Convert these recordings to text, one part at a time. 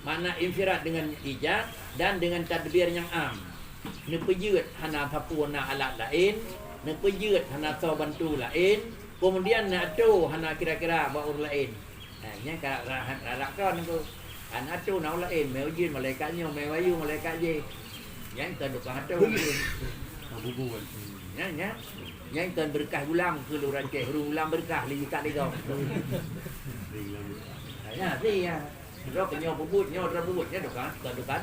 Makna infirad dengan ijaz dan dengan tadbir yang am. Nepejut hana tapuna alat lain, nepejut hana tau bantu lain, kemudian nak tu hana kira-kira baur lain. Nya kan tu. Hana tu nau lain, meu jin malaikatnya, meu ayu malaikat je. Yang kan dukang tu. Bubuan. Nya. Yang kan berkah ulam ke lu ranceh, ulam berkah li tak legau. Ya, dia. Đó cái nhau bubut nhau ra bubut nya dukang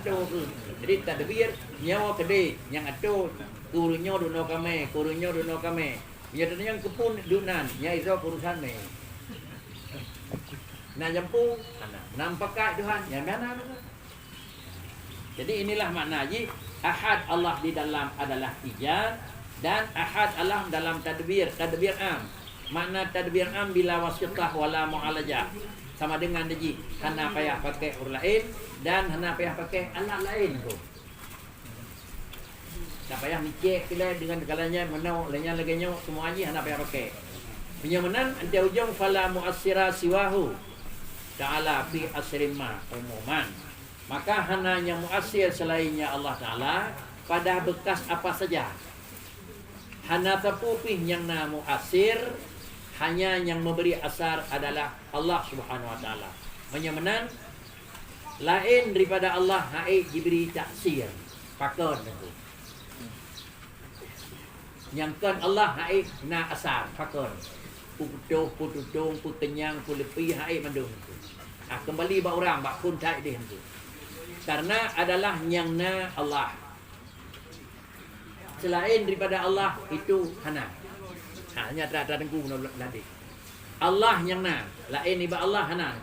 tu ke. Jadi tadbir nyawa kede yang atu kuru nyo duno kame, kuru nyo duno kame. Ya yang kepun dunan, nya iso urusan me. Nah jampu, nampak Tuhan, yang mana? Jadi inilah makna ji ahad Allah di dalam adalah ijaz dan ahad Allah dalam tadbir am. Makna tadbir am bila wasitah wala mu'alajah. Sama dengan ji hana payah pakai huruf lain dan hana payah pakai alat lain tu. Tak payah mikir kila dengan segalanya menau lainnya lagi semua ji hana payah pakai. Penyamanan ante ujung fala mu'assira siwahu ta'ala fi asrimma umuman. Maka hana yang mu'assir selainnya Allah Ta'ala pada bekas apa saja. Hana tapupih yang na mu'assir, hanya yang memberi asar adalah Allah Subhanahu Wa Ta'ala. Menyamanan lain daripada Allah hai diberi taksir. Pakon itu. Yang kan Allah hai na asar pakon. Putuh, pututung, pukenyang, pulepi hai mandung itu. Kembali bak orang bak pun tak dia itu. Karena adalah yang na Allah. Selain daripada Allah itu hana. Hanya tak tengku nanti. Allah yang na, lain iba Allah hana.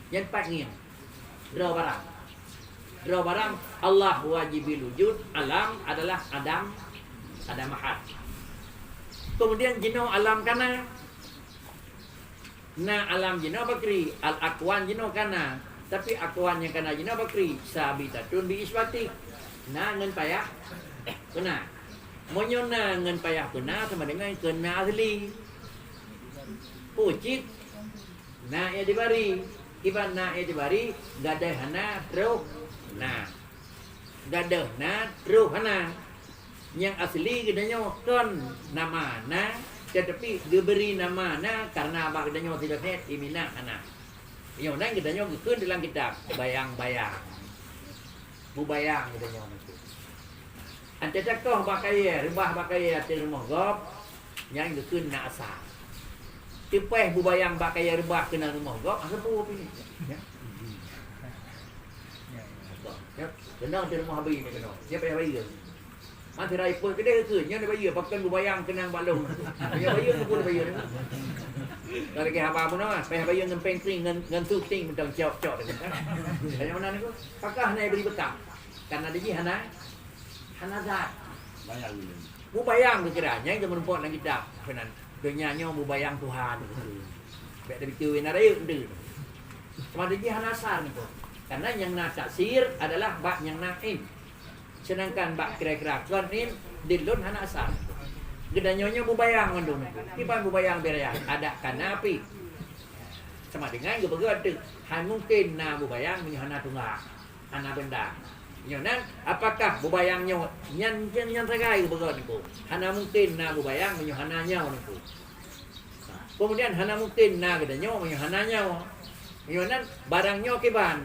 Yang panggil draw barang Allah wajibil wujud, alam adalah Adam, ada mahad. Kemudian jino alam kana na alam jino bakri, al akwan jino kana, tapi akwan yang kana jino bakri sabitatun bi isbati. Na ngan payah kena. Monyona ngan payah kena sama dengan kena asli. Pucit na ya dibari, iban na ya dibari gadah hana roh na. Gadah na roh hana. Yang asli gedanya kon nama na, tetapi diberi nama na karena abah gedanya tidak net imina hana. Yang lain gedanya gekeun dalam kitab bayang-bayang. Bubayang gedanya itu. Ante cakoh bakaya, rebah bakaya te rumah gop yang gekeun na asal. Tipeh bubayang bakaya rebah kena rumah gop asa pu ni. Ya. Ya, kena te rumah bayi ni kena. Dia payah bayi. Mati rai pun kedai ke nya bayi pakai bubayang kenang balong. Ya bayi tu pun bayi. Kalau ke haba pun ah, payah bayi ngan pengkring ngan tuting mentang cok-cok dekat. Yang mana ni ko? Pakah nai beri bekam. Karena dia hana zat. Bayang ni. Bubayang kiranya yang menumpuk dalam kitab. Kenan dunia nya bubayang Tuhan. Baik dari tu wena raya ndu. Sama dia hana asar ni ko. Karena yang nak taksir adalah bab yang naim. Sedangkan bak kira-kira konin dilun hana asar. Gedanyonya bubayang mandung. Kiban bubayang beraya ada kanapi. Sama dengan gebegat tu. Han mungkin na bubayang menyana tunggal. Hana benda. Nyonan apakah bubayangnya nyan ragai gebegat niku. Hana mungkin na bubayang menyana nyaw niku. Kemudian hana mungkin na gedanyo menyana nyaw. Nyonan barangnya kiban.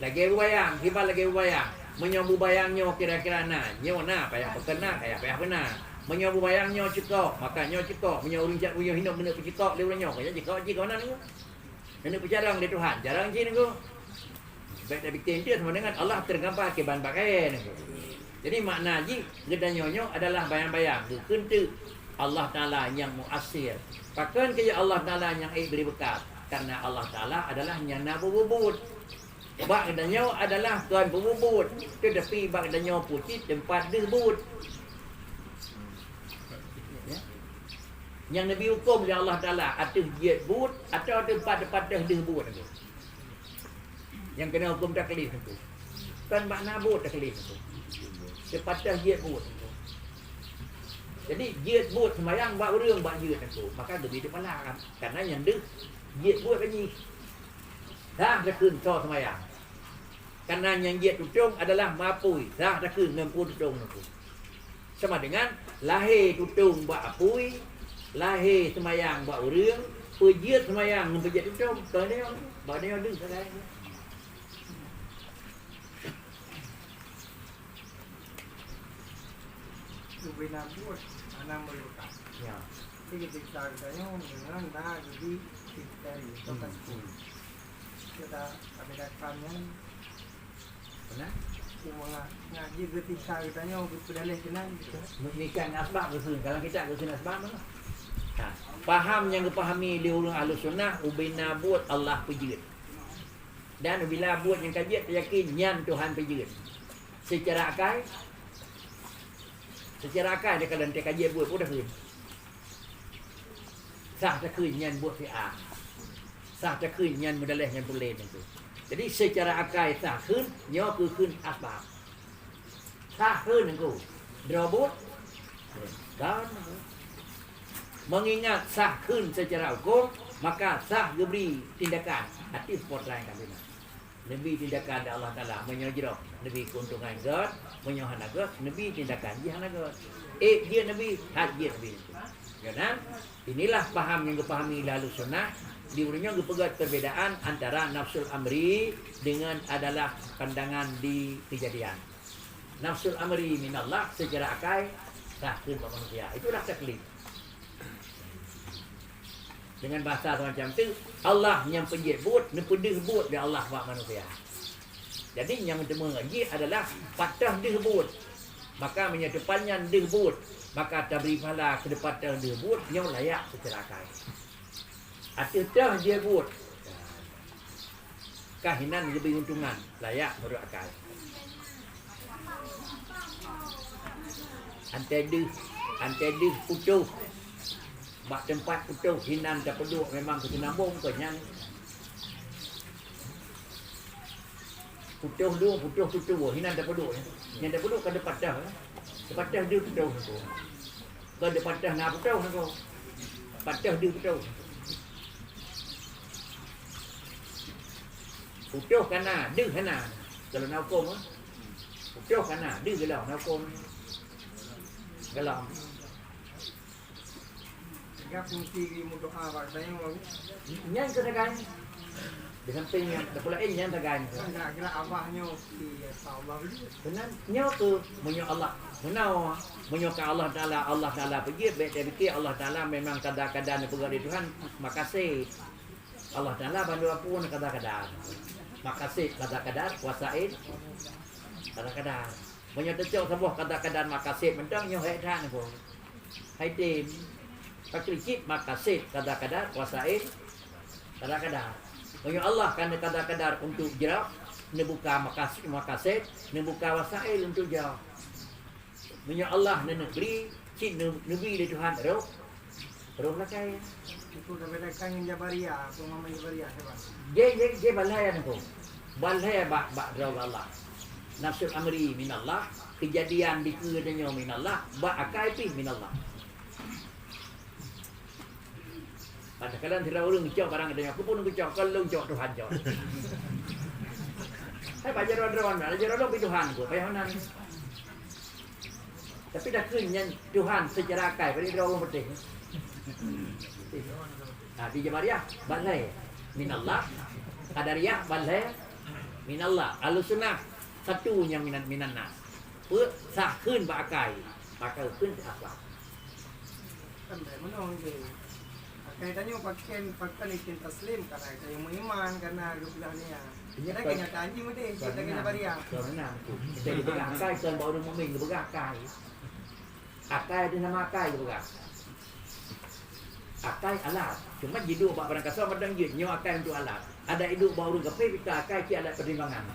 Lagi bubayang, kiban lagi bubayang. Menyobu bayangnya kira-kira na nyo na payah pekena payah benar menyobu bayangnya cekok makanya cekok menyobu rinjak punya hidup benda cekok dia nyo kaya cekok ji kawan ni ini berjarang di Tuhan jarang ji ni ko baik dah bikin dia sama dengan Allah tergambar ke bahan pakaian ni. Jadi makna ji gedanyonyo adalah bayang-bayang kentu Allah Taala yang muasir pakaian ke Allah Taala yang beri berkat karena Allah Taala adalah yang nabubut. Bak danyo adalah tuan berbubut. Tetapi bak danyo putih tempat debut. Ya. Yang Nabi hukum oleh Allah Ta'ala atas jihad but atau tempat-tempat debut itu. Yang kena hukum taklif itu. Kan makna but taklif itu. Tempat jihad but itu. Jadi jihad but semayang bak urang bak jihad itu. Maka lebih depanlah karena yang deh jihad but lagi. Dah sekun so semayang. Karena yang dia tutung adalah mapui. Sah dah ke ngempun tutung tu. Sama dengan lahir tutung buat apui, lahir semayang buat urang, pejiat semayang ngempejat tutung. Bawa dia ada sekarang. Ubina buat anak mereka. Ya. Jadi kita katanya dengan dah jadi kita itu kan kita ada Benar? cuma ngaji ketika katanya untuk pedalih kena gitu. Menikah asbab ke kalau kita ke sini asbab mana? Ha. Faham yang dipahami di ulun Ahlus Sunnah ubina buat Allah pejut. Dan bila buat yang kajian yakin nyan Tuhan pejut. Secara akal dia kalau dia kajian buat pun dah ke. Sah tak ke nyan buat fi'ah. Sah tak ke nyan mudalih yang boleh itu. Jadi secara akal sah kun nyo ke kun asbab. Sah kun engkau. Drobot dan mengingat sah kun secara hukum maka sah diberi tindakan hati sport lain kami. Nabi tindakan dari Allah Taala menyojrok Nabi keuntungan God menyohana God Nabi tindakan jihana God. Dia Nabi hajir Nabi. Jangan inilah paham yang dipahami lalu sunnah. Di ulunnya gepegat perbedaan antara nafsul amri dengan adalah pandangan di kejadian. Nafsul amri minallah secara akal sahih manusia. Itulah taklid. Dengan bahasa macam tu Allah yang penjit buat, nepedih buat dia Allah buat manusia. Jadi yang kita mengaji adalah patah dia buat. Maka menyedepannya dia buat. Maka tabri pahala ke depan dia buat yang layak secara akal. Atau dia buat kahinan lebih untungan layak menurut akal. Antara putus bak tempat putus hinan tak peduk memang kesenambung kenyang. Putus hinan tak peduk. Yang tak peduk kan depan dah. Depan dah dia putus tu. Kalau depan dah nak putus tu. Patah dia putus. Putus kana, dia kana. Kalau nak hukum putus kana, dia gelam nak hukum. Gelam. Tiga fungsi doa katanya mau. Nyan kedagan. Di samping yang tak pula nyan dagan. Enggak kira abahnya si Allah itu. Benar nyo tu menyo Allah. Benar menyo ke Allah Taala pergi baik dia fikir Allah Taala memang kadang-kadang pergi Tuhan makasih. Allah Taala bantu apa kadang-kadang. Makasih kadang-kadang kuasain kadang-kadang banyak tercok sebuah kadang-kadang makasih mentang nyo hai dah ni pun hai tim paklicit makasih kadang-kadang kuasain kadang-kadang banyak Allah kan kadang-kadang untuk jerap ni buka makasih ni buka wasail untuk jerap banyak Allah ni negeri cik nabi di Tuhan roh lah kaya Itu dah bedakan yang Jabaria, pemahaman Jabaria sebab. Dia balaya ni pun. Balaya bak raw Allah. Nafsul amri minallah, kejadian dikeudanya minallah, bak akal pi minallah. Pada kadang tidak orang ngecok barang adanya, aku pun ngecok kalau ngecok Tuhan jauh. Hai baca ron-ron, baca ron Tuhan ku, payah nan. Tapi dah kenyang Tuhan secara akal, pada dia orang penting. Di Jabariyah balai minallah, Qadariyah balai minallah, Ahlussunnah satu yang minan nas. Sahkeun ba akai, maka keun akhlak. Sampai mana je. Kaitannya pakai ikin taslim karena saya beriman karena rupiah ni. Kita kenyataan je mesti kita kena Jabariyah. Kerana kita dipegang akal kan baru mukmin dipegang akal. Akal ada nama akal juga. Akal alat. Cuma hidup bak barang kasar padang je nyo akal untuk alat. Ada hidup baru gape kita akal ki alat pertimbangan.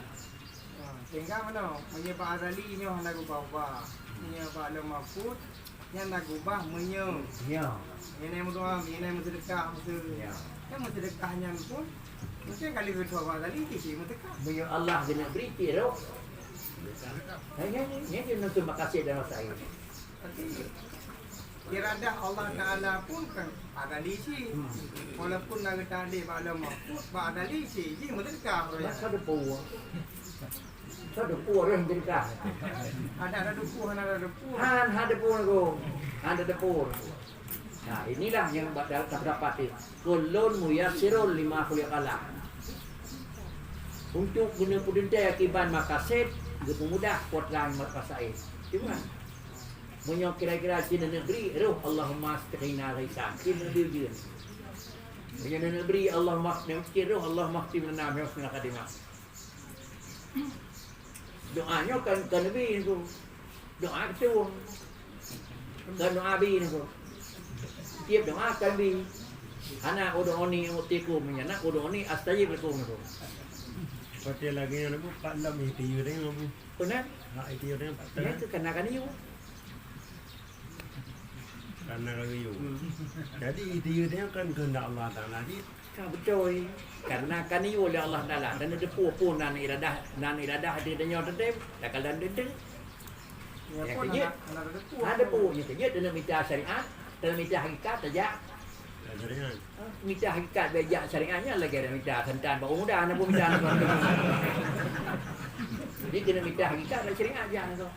Sehingga mana menyebab adali nyo hendak ubah. Menyebab alam mafud yang nak ubah menyo. Ya. Ini berdoa, ini sedekah, Ya. yang sedekahnya pun mungkin kali berdoa tadi sih sedekah. Menyo Allah kena beri kira. Ini nak terima kasih dan saya. Kira ada Allah Taala pun kan ada lisi. Walaupun nak tadi pada mampu, ada lisi, ji sedekah. Masa ada puang. So depu orang cerita. Ada depu, ada depu. Han depu ko. Han depu. Nah, inilah yang terdapat itu. Kulun muyassirul lima khuliqalah. Untuk guna pudente akibat makasid, gitu mudah buat lang makasaid. Cuma munyo kira-kira Cina negeri, roh Allahumma astiqina ghaisan. Cina negeri. Munyo negeri Allahumma astiqina roh Allahumma astiqina min husnil khadimah. Doanya kan Nabi itu. Doa itu. Kan doa Nabi itu. Tiap doa kan Nabi. Ana udhuni utiku menyana udhuni astajib lakum itu. Pati lagi yang aku Pak Lam itu yang aku. Benar? Hak itu yang Pak Ya Lam. itu kan itu. Karena lagi you. Jadi itu yang kan kehendak Allah Taala di. Kan betul. Karena kan itu oleh Allah Taala dan ada pun nan iradah dia tetap tak kalan dedeng. Ya Ya, pun kerja. ada depu. Ada punya kerja dalam minta syariat, dalam minta hakikat saja. Jadi kan. Minta hakikat bejak syariatnya lagi ada minta kentan baru muda anak pun minta anak. Jadi kena minta hakikat dan syariat aja tu.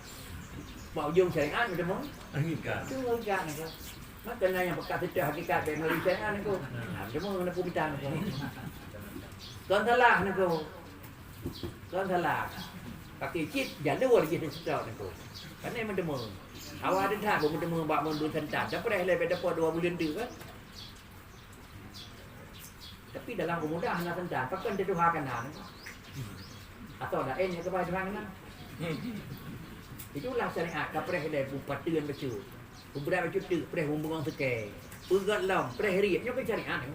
Mau ujung syariat macam mana? Hakikat. Itu hakikat ni. Maka yang pekat itu hakikat yang melalui syariat ni tu. Macam mana nak pun minta ni tu. Tuan salah ni tu. Tuan salah. Pakai cip jalur je sedap ni tu. Kan memang demo. Awak ada tak pun demo bak mun kentan. Dapat dah lebih dapat 2 bulan tu kan. Tapi dalam kemudahan nak kentan, pakai dia tuha kanan. Atau dah yang kepada orang itulah syariat kapreh dah bupatian baca. Beberapa baca tu preh hubungan sekai. Pegat lam preh riapnya ke syariat ni.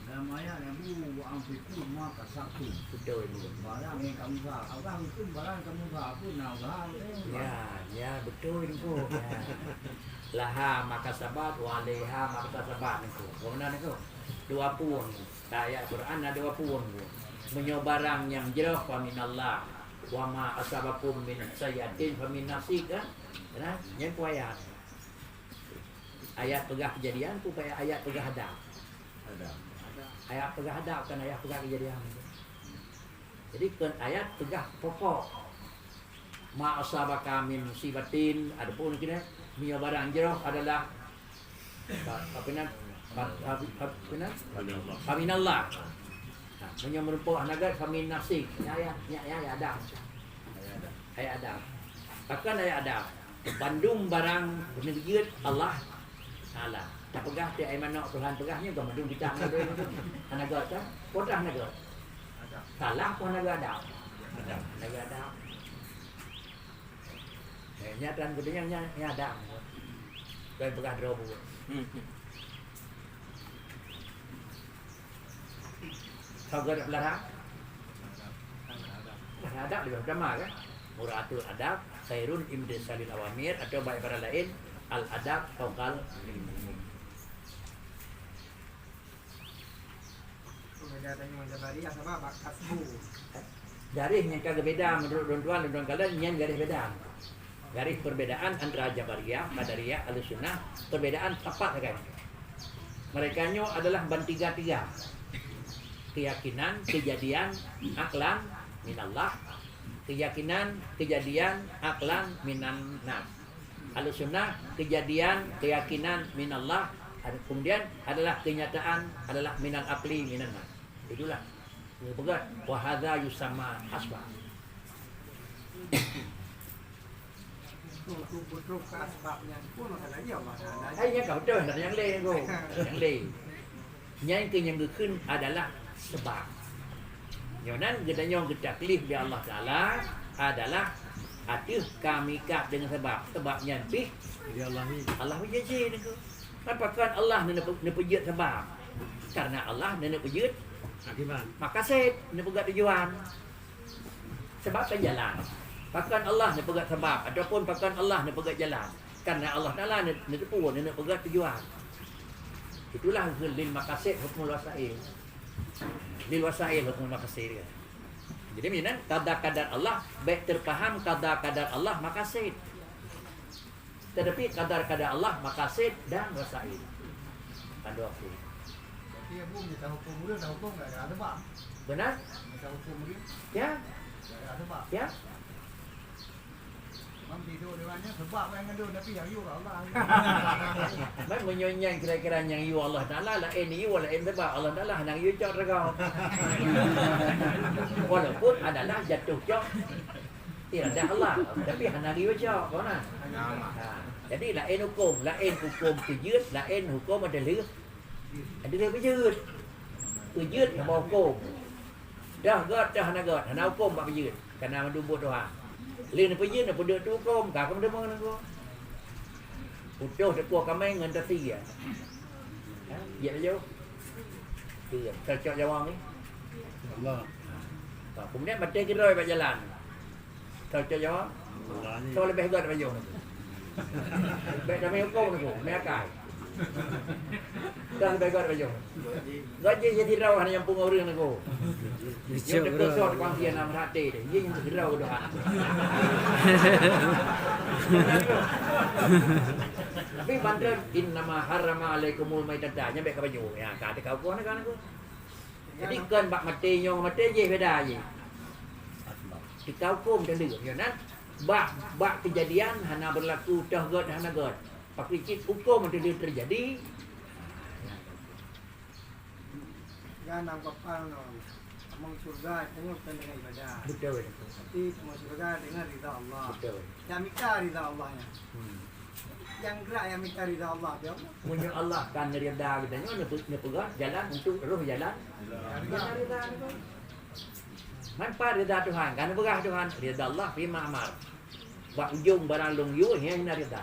Dalam ayat yang bu amfiku maka satu. Betul ni. Barang yang kamu sah, abang itu barang kamu sah pun nak sah. Ya betul ni ko. Ya. Laha maka sabat waleha maka sabat ni ko. Benar ni ko. 20 ayat Quran ada 20. Menyobarang yang jerah fa minallah wa ma asabakum min sayyatin fa min nafsik kan. Nah, yang tu ayat. Ayat pegah kejadian tu ayat pegah hadap. Ada. Ayat pegah hadap kan ayat pegah kejadian. Jadi kan ayat pegah pokok. Ma asabaka min musibatin adapun kena menyobarang jerah adalah apa nak Faminallah. Punya merupakan nagat famin nafsik. Ya ada. Ayat ada. Bahkan ayat ada. Bandung barang penegit Allah Taala. Tak pegah dia ai manok Tuhan pegahnya ke bandung kita ngado itu. Naga ta? Podah naga. Salah pun naga ada. Naga ada. Nyatan gedenya ada. Dan pegah drobu. Sagar belarang. Adab di agama kan. Muratul adab, khairun imtisalil awamir atau baik para lain al adab fawqal ilmi. Beda dengan Jabariyah sama kasbu. Garis yang kagak beda menurut tuan kalian yang garis beda. Garis perbedaan antara Jabariyah, Qadariyah, Ahlussunnah, perbedaan tepat kan. Mereka adalah bantiga-tiga. Keyakinan, kejadian, aklan, minallah. Keyakinan, kejadian, aklan, minan nas. Ahlussunnah, kejadian, keyakinan, minallah. Kemudian adalah kenyataan, adalah minal akli, minan nas. Itulah. Pegat, wa hadza yusamma asbab. Untuk asbabnya pun ada lagi Allah. Hanya kau tahu nak yang lain kau. Yang lain. Yangขึ้น adalah sebab. Yonan gedanya taklif di Allah Taala adalah atuh kami kat dengan sebab. Sebabnya bih Ya Allah ni. Allah berjanji ni. Apakah Allah nak pejut sebab? Karena Allah nak pejut Akibat. maka saya nak pegat tujuan. Sebab kan jalan. Bahkan Allah nak pegat sebab ataupun bahkan Allah nak pegat jalan. Karena Allah Taala nak tepu nak pegat tujuan. Itulah lil maqasid hukmul wasail. Lil wasail hukmul maqasid dia. Jadi mana kadar-kadar Allah baik terpaham kadar-kadar Allah maqasid. Tetapi kadar-kadar Allah maqasid dan wasail. Ada apa? dia pun kita hukum dia, kita hukum nggak ada sebab. Benar? Kita hukum dia, Ya, nggak ada sebab. ya. Mam tidur dengannya sebab yang ada tapi yang you Allah. Mai menyonyang kira-kira yang you Allah Taala lah ini you lah sebab Allah Taala nang you cok regau. Walaupun adalah jatuh cok tidak ada Allah, tapi hanya you cok kau nah. Jadi lain hukum kejut, lain hukum ada lửa. Ada lửa kejut mau hukum. Dah gat dah hana gat, hana hukum bab kejut. Karena mendubut Tuhan. Lin apa je nak peduk tu hukum, kau kan demang aku. Utuh deku kami ngan tasi ya. Ha, ya jo. Dia cocok jawang ni. Allah. Kemudian baca kiroi berjalan. Cocok jawang. Allah ni. Kau lebih gat baju. Baik kami hukum aku, mai akai. Dah lebih gat baju. Gaji jadi raw hanya yang pung orang aku. Yang dekat sort panggian nama hati dia. Dia yang gerau dah. Tapi bantuan innama harrama alaikumul maitata nya baik ka baju. Ya, kata kau puan kan aku. Jadi kan bak mati nyong mati je beda je. Kita hukum dan dia. Ya nan bak kejadian hana berlaku tahgat hana god. Pakai cik hukum itu terjadi. Jangan kapal no. Amang surga tengok dengan ibadah. Betul. Tapi masuk surga dengan ridha Allah. Betul. Yang minta ridha Allahnya. Yang gerak yang minta ridha Allah dia. Punya Allah kan rida kita nyo ne pegang jalan untuk roh jalan. Jalan rida itu. Manfaat rida Tuhan kan pegang Tuhan rida Allah fi ma'mar. Buat ujung barang long yu yang rida.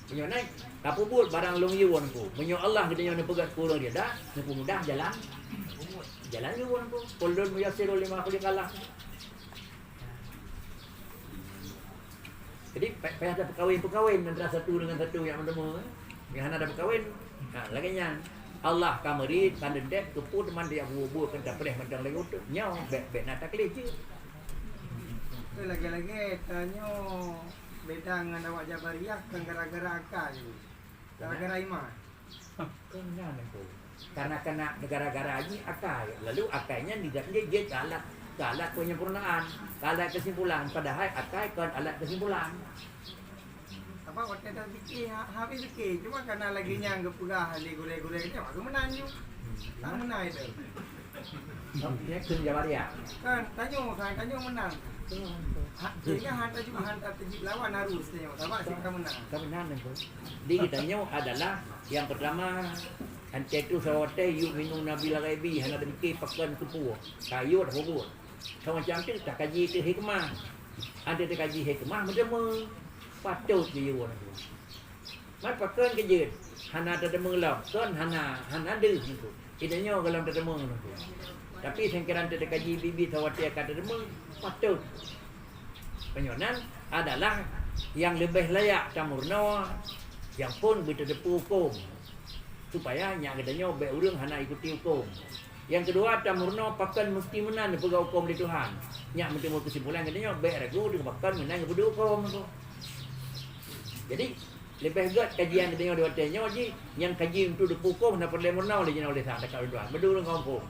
Punya naik kapubul barang long yu ku. Punya Allah kita nyo ne pegang kurang rida, ne mudah jalan. Jalan yu ku. Kullun muyassirul lima khuliqallah. Jadi payah ada perkahwin antara satu dengan satu yang bertemu. Yang ada berkahwin. Ha, laginya Allah kamari kandet keput man dia bubu kan tak boleh macam lagi tu. Nyau bet nak taklif je. Tu lagi-lagi tanya beda dengan awak Jabariyah kan gara-gara akal je. Gara-gara iman. Kenal tu. Karena negara-negara ini akal. Lalu akalnya dia alat penyempurnaan, alat kesimpulan. Padahal akal kan alat kesimpulan. Apa waktu dah fikir habis fikir cuma kerana lagi yang gepegah hali gulai-gulai ni aku menanyu. Tak menang itu. Ini kerja waria. Kan tanya menang. Jika hantar tajik lawan harus tanya. Tamak sih kamu menang. Kebenaran itu. Di kitanya adalah yang pertama ancetu sawate yu minum nabi lagaibi hana dengki pakan kepu. Kayu dah hubur. Kalau macam tu tak kaji ke hikmah. Ada tak kaji hikmah macam patut dia orang tu. Mat pakan kejut. Hana tak mengelap. Kan hana ada itu. Idanya kalau tak demeng tu. Tapi sengkiran tak kaji bibi sawate kata demeng patut. Penyonan adalah yang lebih layak camurna yang pun bertepu hukum supaya nyak gedanya baik urang hana ikuti hukum. Yang kedua camurna pakan mesti menang pegang hukum di Tuhan. Nyak mesti mau kesimpulan gedanya baik ragu dengan pakan menang kepada hukum tu. Jadi lebih gat kajian gedanya di watenya je yang kaji untuk depu hukum nak perlu menang oleh jenau oleh sang dekat Tuhan. Berdua dengan hukum.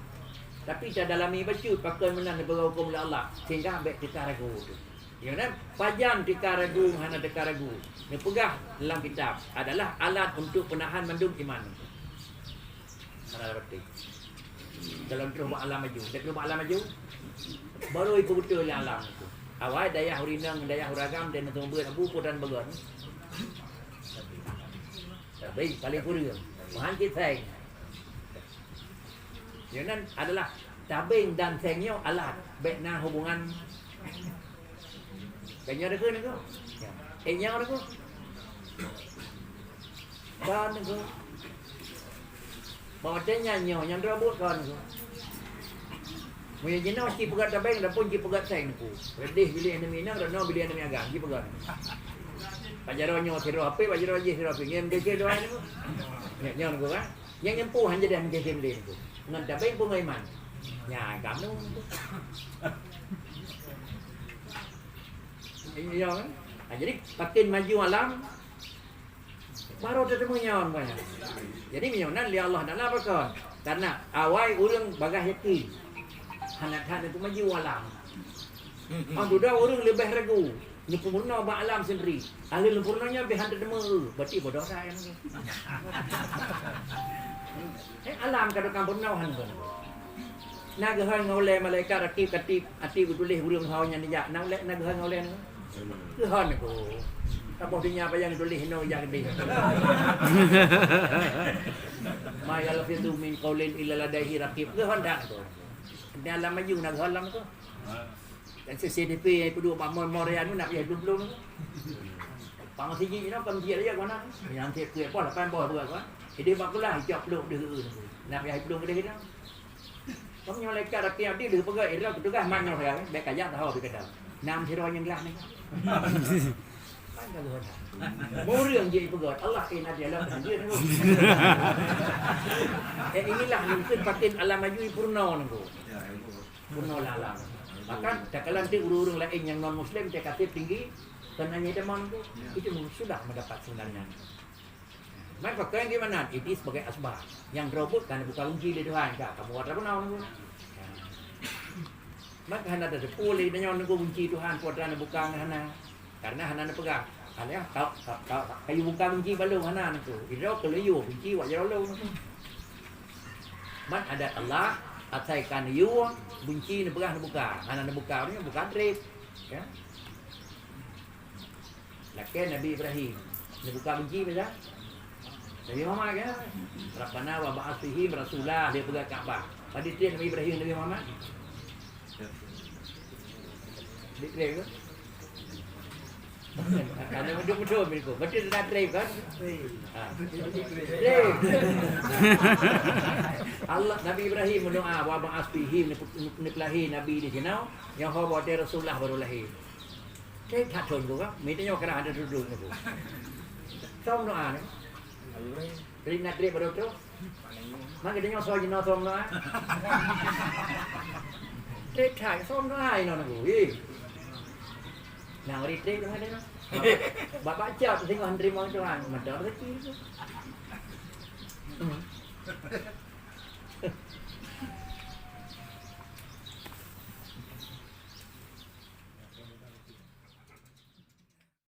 Tapi saya dalami baca pakan menang pegang hukum oleh Allah sehingga baik kita ragu tu. Ya kan? Pajang tika ragu hana tika ragu. Yang pegah dalam kitab adalah alat untuk penahan mandum iman. Ada berarti. Dalam terus alam maju. Dah terus alam maju. Baru ikut betul yang alam itu. Awal daya hurinang, daya huragam dan tumbuh abu putan bagan. Tapi paling kurang. Mahan kita. Ya kan adalah tabing dan sengnya alat. Baikna hubungan kanya ada ke ni ko? Yang ada ko? Dan ni ko. Bawa nyanyo yang rabut kan ko. Moya jenau si pegat tabeng dah pun si pegat seng ko. Redih bila enemy nak dah no bila enemy agak si pegat. Pajaronyo siro ape pajaro je siro ape ngem deke doa ni ko. Nyanyo ko kan. Yang nyempuh hanya dah mungkin semle ko. Ngan tabeng pun iman. Nya kamu. Ya kan? Jadi makin maju alam baru ketemu nyawan banyak. Jadi menyonan li Allah Taala berkon. Karena awal orang bagah yakin. Hanat-hanat itu maju alam. Sudah orang lebih ragu. Nyempurna ba alam sendiri. Ahli sempurnanya lebih hantar dema. Berarti bodoh saya ni. Alam kada kampurnahan pun. Nagahan ngoleh malaikat rakib katib ati betulih urang hawanya ni jak nang lek nagahan ngoleh ni. Kehan ko. Tapos dinya apa yang tulis no yang gede. Ma yalfidu min qaulin illa ladaihi raqib. Kehan dak tu. Ni alam maju nagahan alam tu. Dan CCTV yang kedua Mamon Morian tu nak pergi belum tu. Pang siji ni kan dia dia mana? Yang dia ke apa 8 bawah buat kan. Dia bakulah hijab belum dia tu. Nak pergi belum ke dia. Kamu yang lekat rakyat dia dia pegang dia petugas mana saya. Baik kaya tahu dia kata. Nam si roh yang gelah ni. Kan kalau ada. Mauรื่องje pegang Allah kena dia lah dia tu. Inilah mungkin patin alam maju purna tu. Purna lalang. Maka cakalan ti urung-urung lain yang non muslim cakap tinggi dan hanya demam tu itu sudah mendapat sebenarnya. Maka kau yang gimana? Itu sebagai asbab yang robot kan bukan kunci di Tuhan kah? Kamu ada apa nak? Maka hana ada sepuluh dan yang nunggu kunci Tuhan kuadran bukan hana karena hana pegang. Hanya kau kayu bukan kunci balung hana itu. Itu kalau you kunci wajah balung. Man ada Allah ataikan you bunci ni pegang buka. Hana buka ni bukan trip. Ya. Lakin Nabi Ibrahim ni buka bunci bila Nabi Muhammad kan? Rabbana wa ba'ath fihim rasulah dia pegang Kaabah. Tadi dia Nabi Ibrahim Nabi Muhammad. Dikira ke? Kalau betul-betul mereka. Betul tak drive kan? Drive. Allah Nabi Ibrahim berdoa wa ba'ath fihim ni lahir Nabi di sini. Yang hawa dia Rasulullah baru lahir. Cái thật thuần của các mấy đứa nhau cái nào được đường này của xong nó à đấy đi nạt đi vào đâu trước mấy cái đứa nhau soi gì nó xong nó á cái thải xong nó ai nó ngủ đi nào đi trích nó đấy nó bà chờ tôi thấy còn đi mong cho hàng mà đỡ rất chi